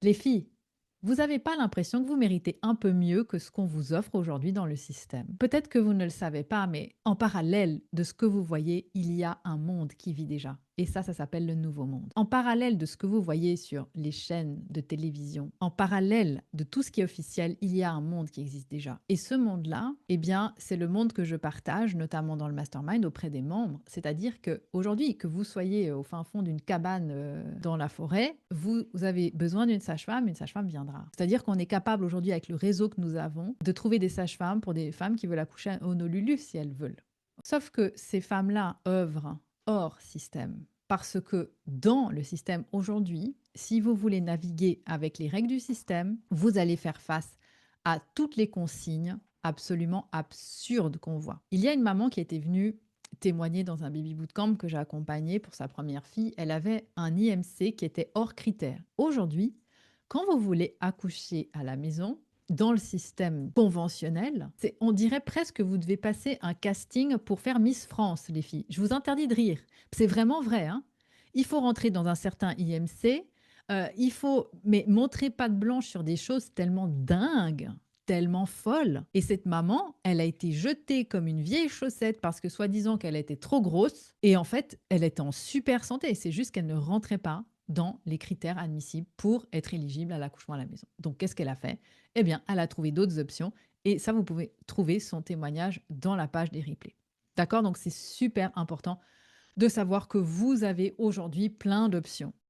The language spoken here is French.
Les filles, vous n'avez pas l'impression que vous méritez un peu mieux que ce qu'on vous offre aujourd'hui dans le système? Peut-être que vous ne le savez pas, mais en parallèle de ce que vous voyez, il y a un monde qui vit déjà. Et ça s'appelle le nouveau monde. En parallèle de ce que vous voyez sur les chaînes de télévision, en parallèle de tout ce qui est officiel, il y a un monde qui existe déjà. Et ce monde-là, eh bien, c'est le monde que je partage, notamment dans le mastermind auprès des membres. C'est-à-dire que aujourd'hui, que vous soyez au fin fond d'une cabane dans la forêt, vous avez besoin d'une sage-femme, une sage-femme viendra. C'est-à-dire qu'on est capable aujourd'hui, avec le réseau que nous avons, de trouver des sages-femmes pour des femmes qui veulent accoucher au Honolulu si elles veulent. Sauf que ces femmes-là œuvrent hors système. Parce que dans le système aujourd'hui, si vous voulez naviguer avec les règles du système, vous allez faire face à toutes les consignes absolument absurdes qu'on voit. Il y a une maman qui était venue témoigner dans un baby bootcamp que j'ai accompagné pour sa première fille. Elle avait un IMC qui était hors critère. Aujourd'hui, quand vous voulez accoucher à la maison, dans le système conventionnel, on dirait presque que vous devez passer un casting pour faire Miss France, les filles. Je vous interdis de rire. C'est vraiment vrai, hein. Il faut rentrer dans un certain IMC, il faut mais montrer patte blanche sur des choses tellement dingues, tellement folles. Et cette maman, elle a été jetée comme une vieille chaussette parce que soi-disant qu'elle était trop grosse. Et en fait, elle était en super santé. C'est juste qu'elle ne rentrait pas dans les critères admissibles pour être éligible à l'accouchement à la maison. Donc, qu'est-ce qu'elle a fait? Eh bien, elle a trouvé d'autres options. Et ça, vous pouvez trouver son témoignage dans la page des replays. D'accord? Donc, c'est super important de savoir que vous avez aujourd'hui plein d'options.